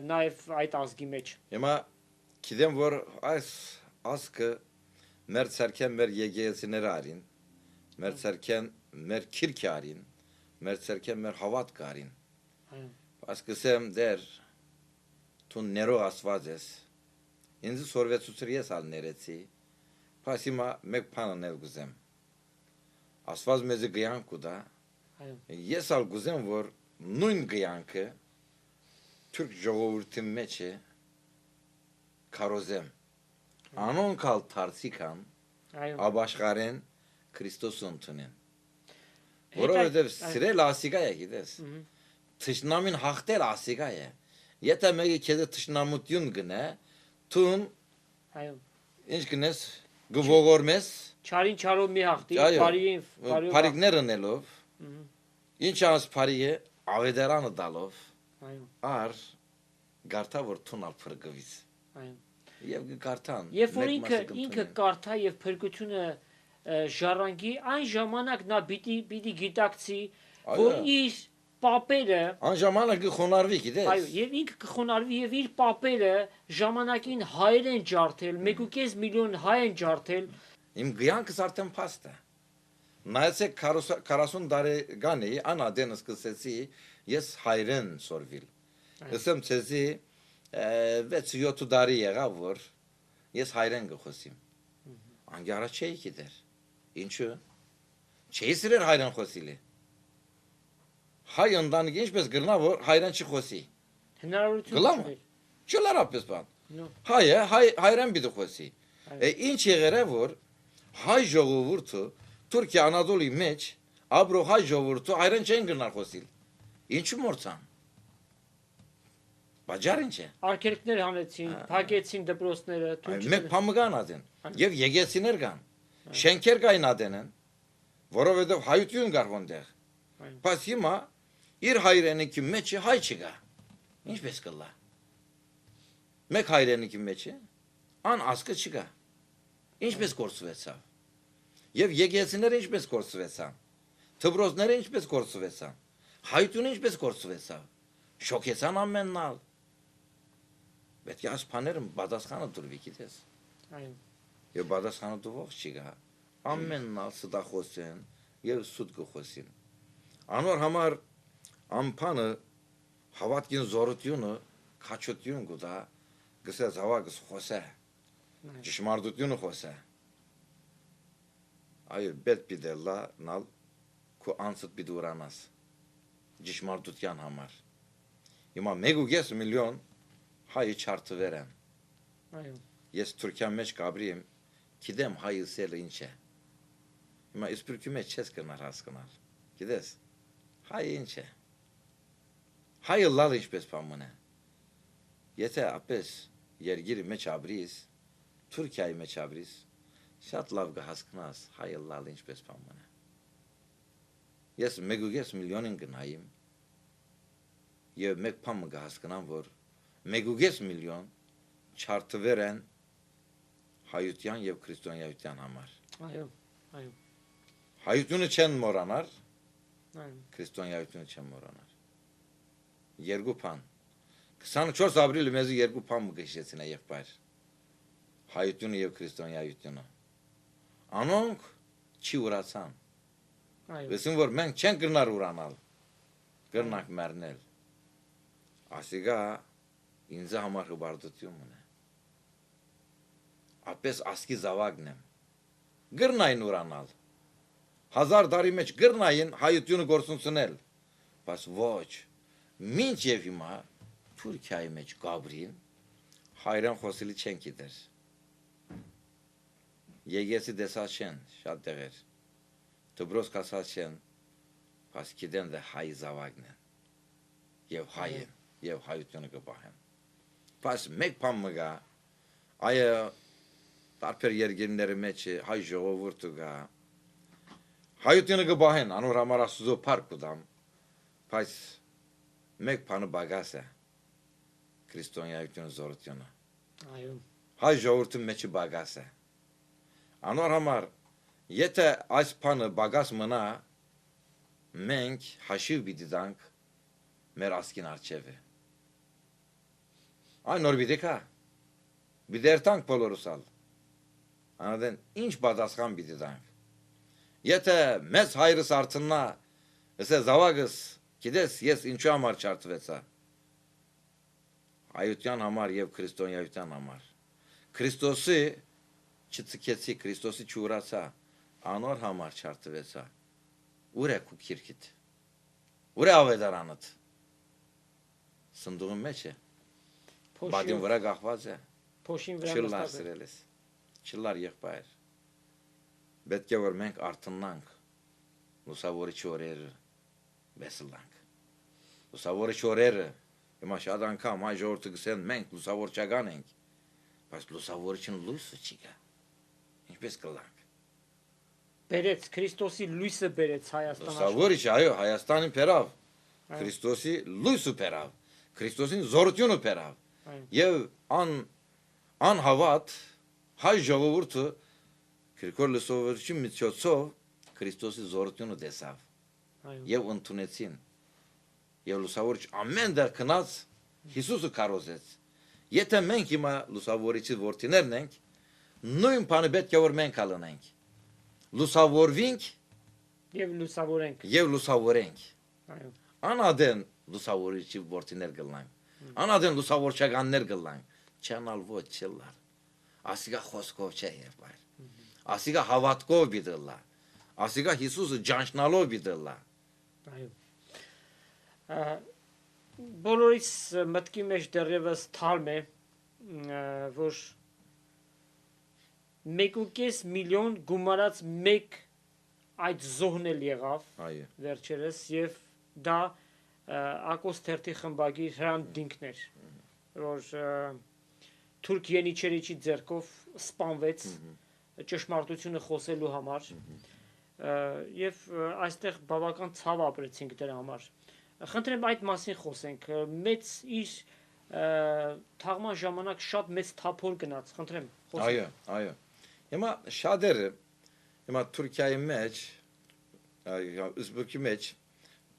նաեւ այդ ազգի մեջ։ Հիմա գիտեմ, որ այս ազգը մեր ցերքեն մեր եկեղեցիները արին, մեր ցերքեն մեր քիրքը արին, մեր ցերքեն մեր հավատքը արին։ Ասկսեմ դեր դու ներո Աստված ես։ Ինձ սորվեցուցր ես ալ ներեցի։ Փասիմա մեկ բան ալ գուզեմ։ Աստված մեզ գյանք ու դա։ Ես ալ գուզեմ, որ նույն գյանքը թուրք ժողովրդի մեջ է կարոզեմ։ Անոնք ալ դարձիկան աբաշխարեն Քրիստոսը ընդունեն։ Որովհետև սիրել ասիգա է, գիտես։ Թշնամին հաղթել ասիգա է։ Եթե մեկը քեզ թշնամություն գնա, թուն ինչ գնես գողորմես Չարին չարով մի հաղթի, բարին բարիկներ ընելով, ինչ անց բարիը ավետարանը դալով, ար գարտա որ թունալ փրկվից։ Եվ գարտան։ Երբ որ ինքը կարթա եւ փրկությունը ժառանգի, այն ժամանակ նա պիտի գիտակցի, որ իր պապերը այն ժամանակ կխոնարհվի, գիտես։ Այո, եւ ինքը կխոնարհվի եւ իր պապերը ժամանակին հայեր են ջարդել, 1.5 միլիոն հայ են ջարդել։ Իմ գյանքս արդեն փաստ է։ Նայեցեք 40 տարեկանի անադեն սկսեցի ես հայրեն սորվիլ։ Ասեմ ցեզի 6-7 տարի եղավ որ ես հայրեն գխոսիմ։ Անգարա չէի գիտեր։ Ինչու։ Չէի սիրել հայրեն խոսիլի։ Հայ ընտանիքը ինչպես գրնա որ հայրեն չխոսի։ Հնարավորություն չկա։ Չլարապես բան։ Հայը հայրեն պիտի խոսի։ Ինչ եղել է որ հայ ժողովուրդը Թուրքիա Անադոլի մեջ ապրող հայ ժողովուրդը հայրեն չեն գրնալ խոսիլ։ Ինչու մորցան։ Բաժար ինչ է։ Արկելքներ հանեցին, փակեցին դպրոցները, մեկ փամգան ադեն։ Եվ եկեցիներ կան։ Շենքեր կային ադենեն, որովհետև հայություն կար ոնդեղ։ Բայց հիմա իր հայրենիքի մեջ հայ չկա։ Ինչպես կլա։ Մեկ հայրենիքի մեջ է, ան ասկը չկա։ Ինչպես կորսվեցավ։ Եվ եկեղեցիները ինչպես կորսվեցան։ Դպրոցները ինչպես կորսվեցան։ Հայությունը ինչպես կորսվեցավ։ Շոկեցան ամեննալ։ Պետք է ասփաները բադասխանը դուրվի գիտես։ Այո։ Եվ բադասխանը դուող չկա։ Ամեննալ սդախոսեն եւ սուտ գխոսին։ Անոր համար ամփանը հավատքին զորությունը քաչություն գուտա գսած հավաքս խոսե։ Ճշմարտությունը խոսե։ Այո, պետք պիտելա նալ քո անցդ պիտուրանաս։ Ճշմարտության համար։ Հիմա 1.5 միլիոն հայ չարթվեր են։ Այո։ Ես Թուրքիա մեջ կաբրիեմ, գիտեմ հայ ուսելը ինչ է։ Հիմա իսպրկի մեջ չես կնար հասկանալ։ Գիտես, հայ ինչ է։ Հայը լալ ինչպես պամուն է։ Եթե ապես երգիրի մեջ աբրիս, Թուրքիայի մեջ աբրիս, շատ լավ կհասկանաս հայը լալ ինչպես պամուն է։ Ես 1.5 միլիոնին գնայիմ, եւ մեկ բան կհասկանամ, որ 1.5 միլիոն չարթվեր են հայության եւ քրիստոնեության համար։ Այո, այո։ Հայությունը չեն մոռանար, այո, քրիստոնեությունը չեն մոռանար։ Երկու բան։ 24 ապրիլը մեզ երկու բան գշեցին է եղբայր։ Հայությունը եւ քրիստոնեությունը։ Անոնք չի ուրացան։ այո։ Վեսին որ մենք չենք գնար ուրանալ։ Գրնանք մեռնել։ Ասիգա ինձ համար հբարդություն ունի։ Ապես ասկի զավակն եմ։ Գրնային ուրանալ։ 1000 տարի մեջ գրնային հայությունը գործունցնել։ Բայց ոչ։ Մինչ եւ հիմա Թուրքիայի մեջ Գաբրին հայրեն խոսելի չեն գիտեր։ Եկեցի դեսած չեն շատ տեղեր։ Դպրոց կասած չեն։ Բայց գիտեն դե հայ զավակն են։ Եվ հայ են, եւ հայությունը կպահեն։ Բայց մեկ բան մգա, այը տարբեր երկրների մեջ հայ ժողովուրդը գա, հայությունը կբահեն, անոր համար Աստուծո փառք կտամ, բայց մեկ բանը բագաս է, քրիստոնեայությունը զորությունը։ Այո։ Հայ ժողովրդի մեջը բագաս է։ Անոր համար, եթե այս բանը բագաս մնա, մենք հաշիվ պիտի տանք մեր ասկին առջև է։ Այն նոր պիտի կա, պիտի երթանք բոլորուսալ, անադեն ինչ պատասխան պիտի տանք։ Եթե մեծ հայրս արդննա, ասե զավագս, գիտես, ես ինչու համար չարդվեցա, հայության համար և քրիստոնեայության համար։ Քրիստոսի չծկեցի, Քրիստոսի չուրացա, անոր համար չարդվեցա։ Ուր է քու քիրքիդ, ուր է ավետարանդ, սնդուղի մեջ է, բադին վրա գախված է, Փոշին վրա չլար նստած է։ սրել ես, չլար եղբայր, պետք է որ մենք արդննանք, լուսավորիչ օրերը բեսլանք, լուսավորիչ օրերը, հիմա շատ անգամ հայ ժողովուրդը գսեն մենք լուսավոր չական ենք, բայց լուսավորիչն լույսը չի գա, ինչպես կլանք։ Բերեց Քրիստոսի լույսը բերեց Հայաստան Լուսավորիչ, այո, Հայաստանին փերավ, Քրիստոսի լույսը փերավ, Քրիստոսին զորությունը փերավ, եւ անհավատ հայ ժողովուրդը Քրկոր լուսավորիչի միջոցով Քրիստոսի զորությունը տեսավ եւ ընդունեցին եւ լուսավորիչ ամեն դեր քնած Հիսուսը կարոզեց։ Եթե մենք հիմա լուսավորիչի որդիներն ենք, նույն բանը պետք է որ մենք ալնենք։ Լուսավորվենք եւ լուսավորենք։ Այո։ Անադեն լուսավորիչի որդիներ գլանք։ Անադեն լուսավորչականներ գլանք։ Չանալ ոչ չլար։ Ասիգա խոսքով չէ երբայր։ Ասիգա հավատքով բիդլա։ Ասիգա Հիսուսը ջանչնալով բիդլա։ Այո։ Բոլորիս մտքի մեջ դեռևս թարմ է, որ 1.5 միլիոն գումարած մեկ այդ զոհն էլ եղավ Այո։ վերջերս եւ դա Ակոս թերթի խմբագիր Հրանտ Դինքն էր, որ թուրք ենիչերիչի ձեռքով սպանվեց ճշմարտությունը խոսելու համար եւ այստեղ բավական ցավ ապրեցինք դրա համար։ Խնդրեմ այդ մասին խոսենք։ Մեծ իր թաղման ժամանակ շատ մեծ թափոր գնաց, խնդրեմ խոսենք։ Այո, այո։ Հիմա շատերը հիմա Թուրքիայի մեջ, Ուզբեկի մեջ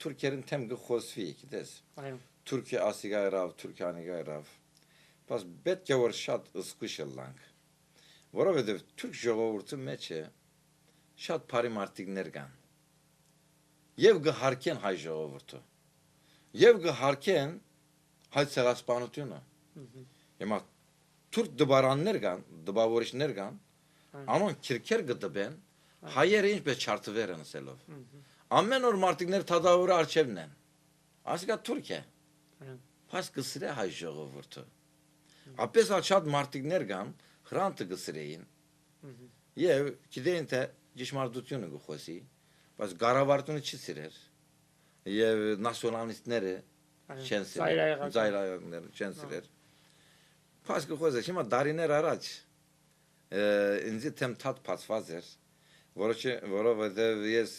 թուրքերեն թեմ գխոսվի, գիտես։ Այո։ Թուրքիա ասիգա երավ, Թուրքիանիգա երավ։ Բայց պետք է որ շատ զսկուշ լանք։ Որովհետև թուրք ժողովուրդի մեջ է շատ բարի մարդիկներ կան։ Եվ գհարկեն հայ ժողովուրդը։ Եվ գհարկեն հայ ցեղասպանությունը։ Հիմա թուրք դբարաններ կան, դբավորիչներ կան, անոնք քիրքեր գտբեն, հայերը ինչպես չարթվեր են ասելով։ Ամեն օր մարդիկներ թադավորը արչևն են։ Ասիկա թուրք է։ Բայց գսրե հայ ժողովուրդը։ Ապես շատ մարդիկներ կան, հրանտը գսրեին։ Եվ գիտեն թե ճշմարտությունը գխոսի, բայց գարավարտությունը չի սիրեր։ Եվ նասիոնալիստները չեն սիրեր, զայրայողները չեն սիրեր։ Բայց գխոսը հիմա դարիներ առաջ ինձ թեմ թատ փածված էր, որովհետև ես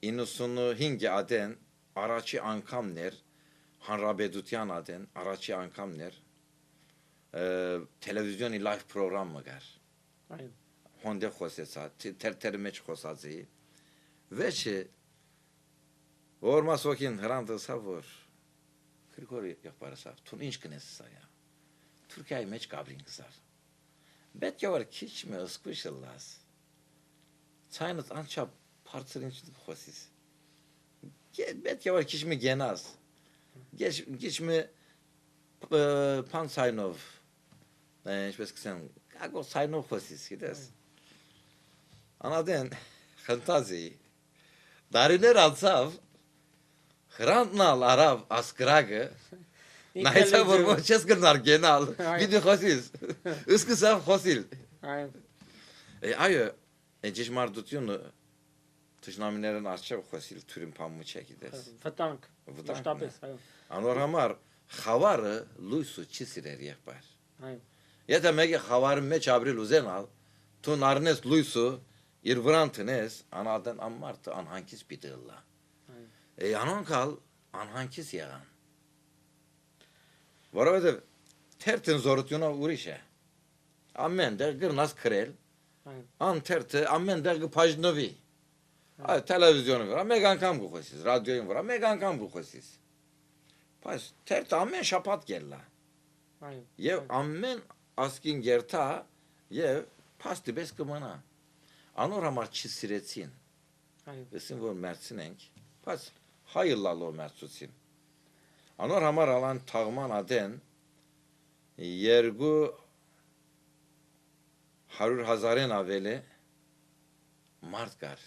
95 ադեն առաջի անգամներ հանրապետության ադեն առաջի անգամներ տելևիզիոնի լայվ պրոգրամը գար։ Այո։ Հոնդե խոսեցա, թերթերի մեջ խոսացի։ Վեճը որ մասոքին հրանտսա որ Գրիգորի եղբայրսա, թուն ինչ կնես սա։ Թուրքիայի մեջ գաբրին գսար։ Պետք է որ քիչ մը սկուշլաս։ Ցայնս անչափ բարձր ինչ խոսիս։ Պետք է որ քիչ մը գենաս։ Քիչ մը փանցայնով ինչպես կսեմ, ագո ցայնով խոսիս, գիտես։ Անադեն խնդազի դարիներ անցավ հրանտնալ արավ ասկրագը նայցա որ ոչես գնար գենալ վիդեո խոսիս սկսավ խոսիլ այո ճշմարտությունը ճշնամիներն արժեվ խոսիլ թուրին փամուչ է գիտես վտանգ մշտապես այո անոր համար խավարը լույսը չի սիրեր եղբայր այո եթե մեկը խավարի մեջ ապրել ուզենալ Թուն արնես լույսը իր վրան տնես անադեն ամմարտը անհանկից պիտի ըլլա անոնքալ անհանկից եղան որովհետև թերթն զորությունը ուրիշ է ամեն դեղ գրնաս քրել ան թերթը ամեն դեղ կփաժնվի այ տելևիզիոնի վրա մեկ անգամ գուխոսիս ռադիոյի վրա մեկ անգամ գուխոսիս բայց թերթը ամեն շաբաթ գելլա եւ ամեն ասկին գերտա եւ փաստի պես կմնա անոր համար չսիրեցին ասին որ մերցնենք բայց հայլալով մերցուցին անոր համար ալան թաղման ադեն 200,000-ն ավելի մարդ կար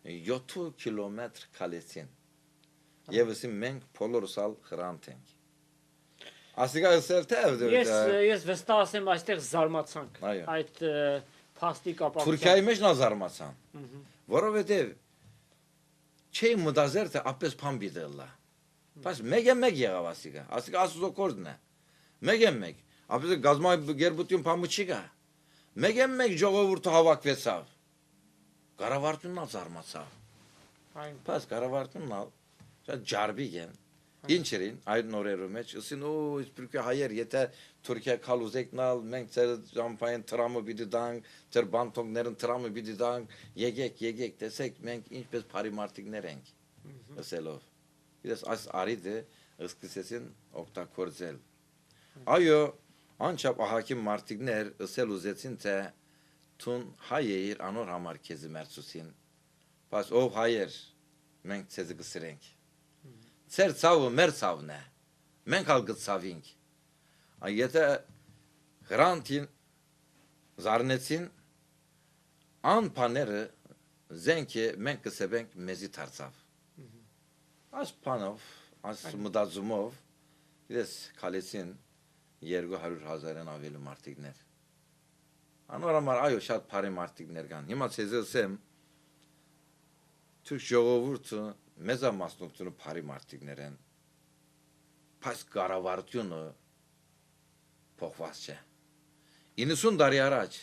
7 կիլոմետր քալեցին եւ ասին մենք բոլորսալ խրանտ ենք ասիկա ասել թե ես վստահ ասեմ այստեղ զարմացանք այդ փաստի կապակցությամբ Թուրքիայի մեջ նա զարմացան որովհետեւ չէի մտածել թե ապես փան բիդելա բայց մեկ եղավ ասիկա ասուսո կորդն է մեկ ապես գազմա գերբուտյուն փամու չի գա մեկ ժողովուրդը հավաքվեցավ կառավարությունն զարմացավ բայց կառավարությունն ջարբիկ են ինչերին այդ նորերու մեջ ասին իսպրկի հայեր եթե Թուրքիա քալուզեկնալ մենք ծեր ճամփային տրամը պիտի դանք ծեր բանտոններն տրամը պիտի դանք եկեք տեսեք մենք ինչպես բարի մարտիկներ ենք ասելով իրես այս արիդը սկսեցին օգտագործել այո անչափ ահակի մարտիկներ ասել ուզեցին թե թուն հայեր անոր համար քեզ մերցուսին բայց ով հայեր մենք ցեզ գսրենք Ծեր ցավը մեր ցավն է մենք ալ գծավինք եթե գրանտին զարնեցին անփաները զենքը մենք կսեբենք մեզի դարձավ այս փանով այս մտածումով ես քալեցին 200,000-ն ավելի մարտիկներ անոր համար այո շատ բարի մարտիկներ կան հիմա ցեզ ասեմ թուրք ժողովուրդը մեծամասնությունը բարի մարտիկներ են բայց կառավարությունը փոխված չէ 90 տարի առաջ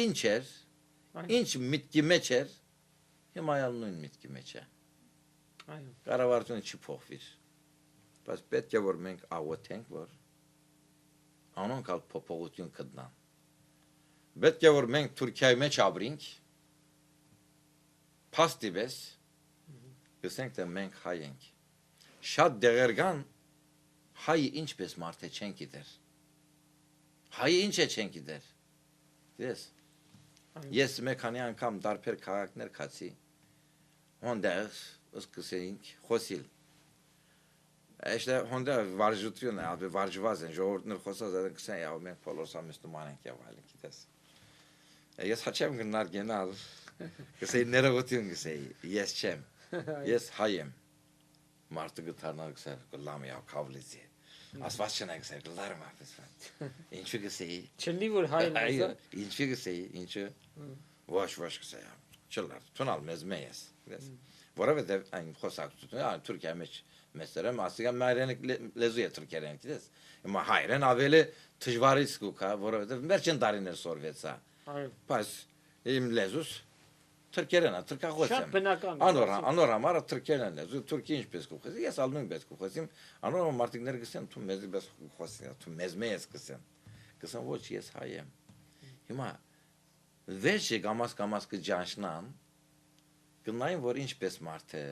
ինչ էր ինչ միտքի մեջ էր հիմա նույն միտքի մեջ է այո կառավարությունը չփոխվիր բայց պետք է որ մենք աղոթենք որ անոնք ալ փոփոխություն կդնան պետք է որ մենք Թուրքիայի մեջ ապրենք փաստի պես գսենք թե մենք հայ ենք շատ դեղեր կան հայը ինչպես մարդ է չեն գիտեր հայը ինչ է չեն գիտեր ես մեկ քանի անգամ դարբեր քաղաքներ քացի հոնդեր սկսեինք խոսիլ Այստեղ հոնդեր վարժություն է ապա վարժված են ժողովուրդներ խոսած են կսեն яв մենք բոլորս ամստուման ենք եւ այլն գիտես ես հաչեմ գնալ գնալ կսեի ներողություն կսեի ես չեմ Ես հայ եմ մարդը գտանալ գսեր գլամ яв քավլիցի ասված չնայք գսեր գլարում ապես ինչու գսեի չլի որ հայն է ինչու գսեի ինչու ոչ գսեի չլար տոնալ մեզ մեզ որովհետև այն խոսակցությունը Թուրքիայի մեջ մեծերեմ ասիգա մայրենի լեզու է թուրքերեն գիտես հիմա հայերեն ավելի դժվարից կուքա որովհետև վերջին տարիներ սորվեցա բայց իմ լեզուս Թուրքերեն թուրքախոս եմ անոր համար թուրքերեն լեզու թուրքի ինչպես կուխես ես ալ նույնպես կուխեսիմ անոր մարտիկներ գսեն თუ մեզի պես կուխոսին თუ մեզ մեզ գսեն ոչ ես հայ եմ հիմա վերջի կամաս կջանշնան գնային որ ինչպես մարդ է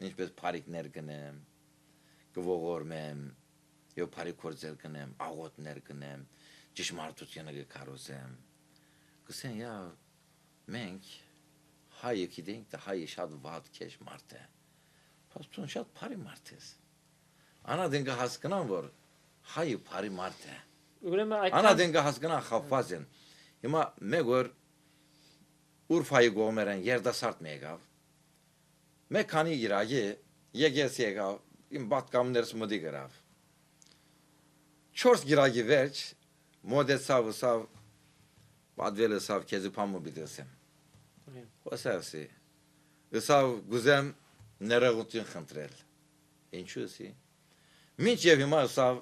ինչպես բարիկներ գնեմ կողորմեմ եւ բարի կորձել գնեմ աղոտներ գնեմ ճշմարտությունը կկարոզեմ գսեն յա մենք հայը գիտենք թե հայը շատ վատ քեշ մարդ է բայց շատ բարի մարդ է անադեն կհասկանան որ հայը բարի մարդ է անադեն կհասկանան խափված են հիմա մեկ որ Ուրֆայի գոմերեն երդասարտ մեգավ մեկ քանի իրագի եկես եկավ իմ բատկամներս մդի գրավ 4 իրագի վերջ մոդեցավ պատվելսավ քեզի փամու բիդեսեմ Խոսասի Ըսավ գուզեմ ներողություն խնդրել Ինչու էսի Մինչև հիմա ըսավ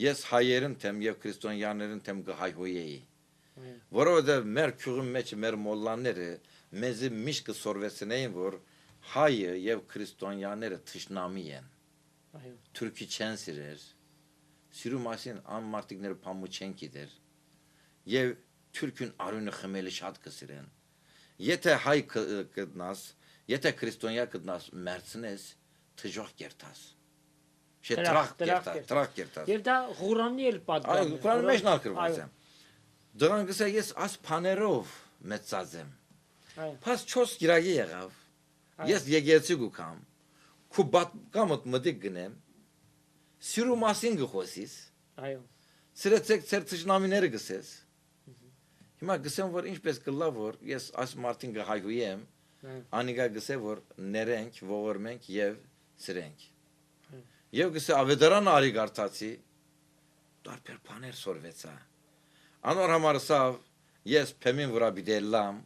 ես հայերն թեմ եւ քրիստոնյաներն թեմ գահայհոյեի Որովհետև մեր քյուղի մեջ մեր մոլլաները մեզի միշտ կսորվեցնեին, որ հայը եւ քրիստոնյաները թշնամի են։ Թուրքի չեն սիրեր, սիրու մասին անմարտիկները փամու չեն գիտեր, եւ թուրքին արյունը խմելը շատ կսիրեն։ Եթե հայ կդնաս, եթե քրիստոնյա կդնաս մերցնես, թժող կերտաս։ Չէ, տրախ կերտաս։ Եվ դա Ղուրանի էլ պատգամ է։ Ղուրանի մեջ նարկրված է։ Դրան գսե ես աս փաներով մեծած եմ։ Փաս 4 գիրագի եղավ։ Ես եկեցի գուքամ։ Քու բատկամոտ մտիկ գնեմ։ Սիրու մասին գխոսիս։ Այո։ Սրեցեք ծեր թշնամիները գսես։ Հիմա գսեմ որ ինչպես կլա որ ես աս մարտին գհայգույեմ, անիգա գսե որ ներենք, ողորմենք եւ սրենք։ Եվ գսե ավետարան արի գարտացի, տարբեր բաներ սորվեցա։ Անոր համար սավ ես փեմին վրա բիդելամ,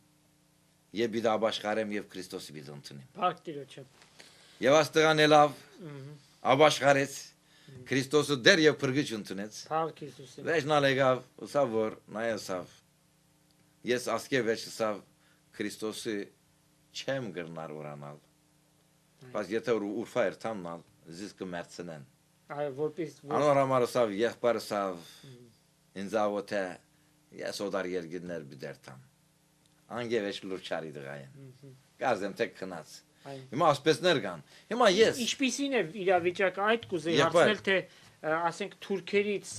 եւ բիդ աբաշխարեմ եւ Քրիստոսի բիդ ընդունեմ։ Փառք Տիրոջը։ Եվ աստղան ելավ, աբաշխարեց, Քրիստոսը դեր եւ փրկիչ ընդունեց։ Փառք Հիսուսին։ Վեճնալ եկավ, սավ որ նայեսավ։ Ես ասկե վեճսավ Քրիստոսի չեմ գրնար ուրանալ։ Բայց եթե ուրֆա երթանալ, զիս կմերցնեն։ Այո, որպես Անոր համար սավ եղբայր սավ ինձ ավոթե ես օդար երգիներ բիդերտամ։ Անգևեշ լուրչարի դղայեն։ Գազեմ տեք քնած։ Հիմա ասպեսներ կան։ Հիմա ես Ինչպիսին է իրավիճակը այդ կուզեի հարցնել թե ասենք թուրքերից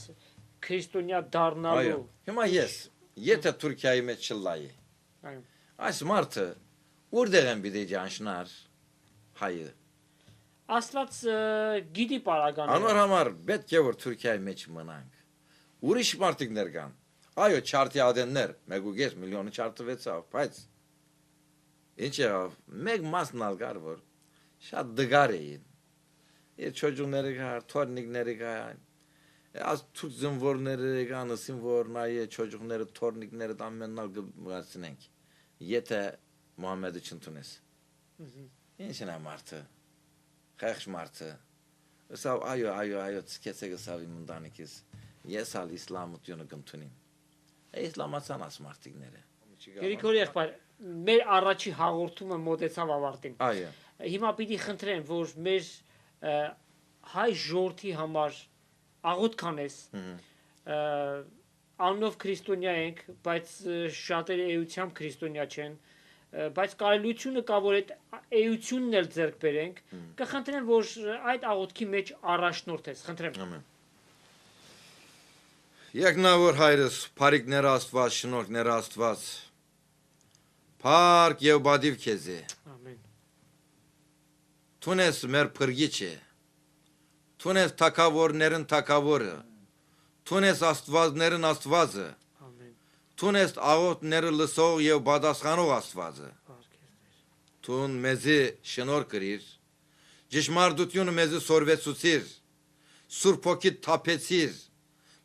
քրիստոնյա դառնալու։ Հիմա ես եթե Թուրքիայի մեջ չլայի։ Այո։ Այս մարդը որտեղ են բիդե ջանշնար հայը։ Աստված գիտի պարագաները։ Անոր համար պետք է որ Թուրքիայի մեջ մնանք։ Ուրիշ մարդիկներ կան։ Այո, չարտի ադեններ, 1.5 միլիոնը չարտվեցավ, բայց ինչ եղավ, մեկ մասն ալգար որ շատ դգար էին։ Այդ չոջուները կար, թորնիկները կան։ Այս թուրք զինվորները կան, զինվոր նայե չոջուները, թորնիկները ամենալ կմգացնենք։ Եթե Մուհամեդը չընդունես։ Ինչն է մարդը։ Խեղճ մարդը։ Ասավ այո, ցկեցեք ասավ իմ ընտանիքից։ Ես ալ իսլամությունը կընդունիմ։ Իսլամացան ասմարտիկները։ Գրիգորի եղբայր, մեր առաջի հաղորդումը մոտեցավ ավարտին։ Այո։ Հիմա պիտի խնդրեմ, որ մեր հայ ժողովրդի համար աղոթ կանես։ Անով քրիստոնյա ենք, բայց շատերը էությամբ քրիստոնյա չեն, բայց կարելությունը կա որ այդ էությունն էլ ձեռք բերենք։ Կխնդրեմ, որ այդ աղոթքի մեջ առաջնորդես, խնդրեմ։ Ամեն։ Եկնավոր հայրս, փարիկներ Աստված, շնորհքներ Աստված, փառք եւ բադիվ քեզի։ Ամեն։ Թունես մեր փրկիչը, թունես թակավորներն թակավորը, թունես Աստվածներն Աստվածը, Ամեն։ թունես աղոթները լսող եւ բադասխանող Աստվածը։ Փառք Տեր։ Թուն մեզի շնորհ կրիր, ճշմարտությունը մեզի սորվեցուցիր, Սուրբ Հոգի թափեցիր,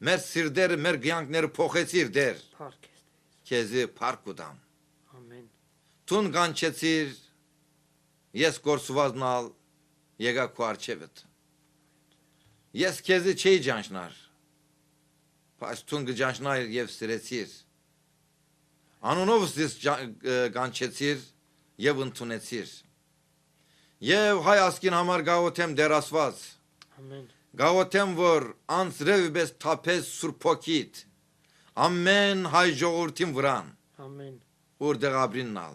մեր սիրտերը, մեր կյանքները փոխեցիր դեր, Փառք Տեր։ քեզի փառք ուտամ։ Ամեն։ Թուն կանչեցիր, ես կորսվածնալ եկա քո առջևդ։ Ես քեզի չէի ջանշնար, բայց թուն կջանշնայր եւ սիրեցիր։ Անունով ես կանչեցիր եւ ընդունեցիր։ Եվ հայ ասկին համար գաղութեմ դեր Աստված։ Ամեն։ Գաղութեմ որ անձրև պես թափես Սուրբ Հոգիդ։ Ամեն հայ ժողովրդին վրան։ Ամեն։ Որտեղ ապրիննալ։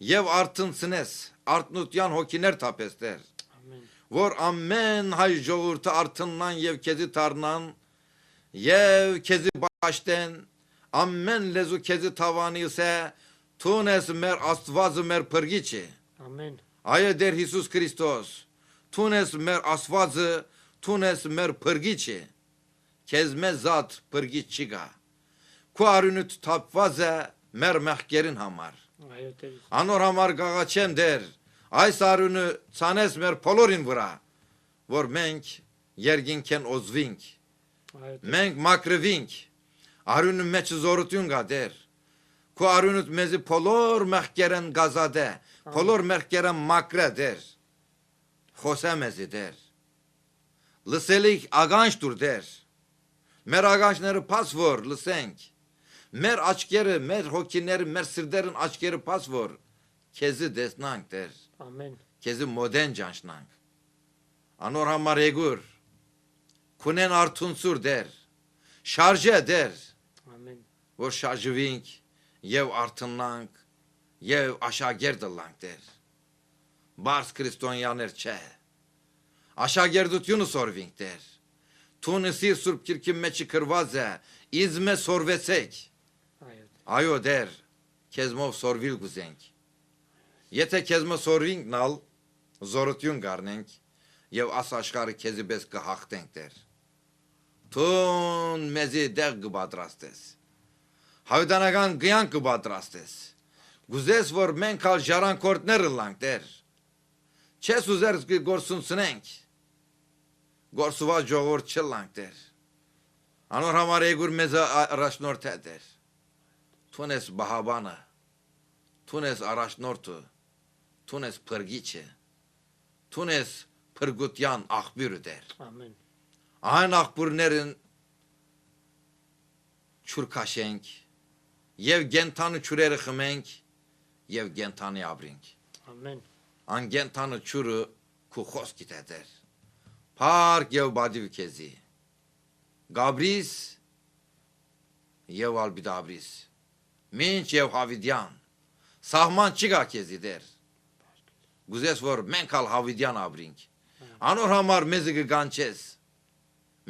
Եվ արթնցնես, արթնության հոգիներ թափես դեր։ Ամեն։ Որ ամեն հայ ժողովուրդը արթննան եւ քեզի դառնան եւ քեզի բաշտեն ամեն լեզու քեզի թավանիս է թունես մեր Աստվածը մեր փրկիչը Ամեն։ այո դեր Հիսուս Քրիստոս թունես մեր Աստվածը թունես մեր փրկիչը քեզ մեզ զատ փրկիչ չկա քո արյունդ թափված է մեր մեղքերին համար Այո Տեր։ անոր համար գաղաչեմ դեր այս արյունը ցանես մեր բոլորին վրա որ մենք երգինքեն օզվինք Այո Տեր։ մենք մակրվինք արյունը մեջ զորություն կա դեր քո արյունդ մեզի բոլոր մեղքերն գազադե բոլոր մեղքերը մակրե դեր խոսե մեզի դեր լսելիք ագանջ դուր դեր մեր ագանջները փասվոր լսենք Մեր աչքերը, մեր հոգիները, մեր սրտերն աչքերը բաց որ քեզի տեսնանք Տեր, Ամեն։ քեզի մոդեն ճանչնանք։ Անոր համար եկուր, քունեն արթունցուր Տեր, շարժե Տեր, Ամեն։ որ շարժվինք եւ արթնանք եւ աշակերտ լանք Տեր։ Բարս քրիստոնյաներ չէ։ Աշակերտությունը սորվինք Տեր։ Թունիսի Սուրբ Կիրքի մեջ գրված է, ինձ մեզ սորվեցեք։ Այո Տեր, քեզմով սորվիլ գուզենք։ Եթե քեզմով սորվինք նալ, զորություն գարնենք եւ աս աշխարհը քեզի պես կհաղթենք Տեր։ Թուն մեզի դեղ կպատրաստես։ Հայդանական գյան կպատրաստես։ Գուզես որ մենք ալ ժառանգորդներ լանք Տեր։ Չես ուզեր գործունցնենք։ Գործուված ժողովուրդ չլանք Տեր։ Անոր համար եկուր մեզ առաջնորդ է Տեր։ Թունես բահաբանը, թունես առաջնորդը, թունես փրկիչը, թունես փրկության աղբյուրը Տեր։ Ամեն։ Այն աղբյուրներն չուրքաշենք եւ գենթանը ճուրերը խմենք եւ գենթանի ապրենք։ Ամեն։ Ան գենթանը ճուրը քու խոսքիդ է Տեր։ Փառք եւ բադիվ քեզի։ Գաբրիս եւ ալբիդաբրիս։ Մինչ եւ հավիդյան, սահման չկա քեզի Տեր։ Գուզես որ մենք ալ հավիդյան ապրենք։ Անոր համար մեզ կգանչես։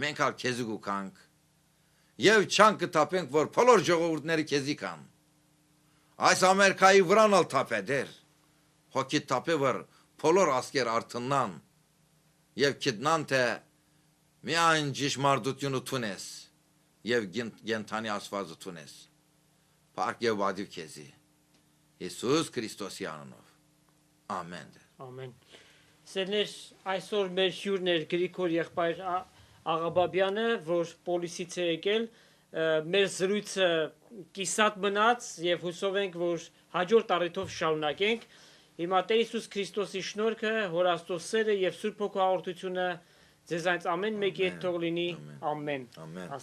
Մենք ալ քեզի գուկանք։ Եվ չանք կտապենք որ բոլոր ժողովուրդները քեզի կան։ Այս Ամերիկայի վրան ալ տապե Տեր։ Հոգի տապե որ բոլոր ասկեր արթնան եւ գիտնան թե միայն ճշմարտությունը տունես եւ գենթանի ասվածը տունես։ Փառք եւ բադիվ քեզի։ Հիսուս Քրիստոսի անունով։ Ամեն։ Ամեն։ Սերներ այսօր մեր հյուրներ Գրիգոր եղբայր Աղաբաբյանը, որ պոլիսից է եկել, մեր զրույցը կիսատ մնաց եւ հուսով ենք, որ հաջորդ առիթով շարունակենք։ Հիմա Տեր Հիսուս Քրիստոսի շնորհքը, Հոր Աստծո սերը եւ Սուրբ Հոգու հաղորդությունը ձեզ այնց ամեն մեկի հետ թող լինի։ Ամեն։ Ամեն։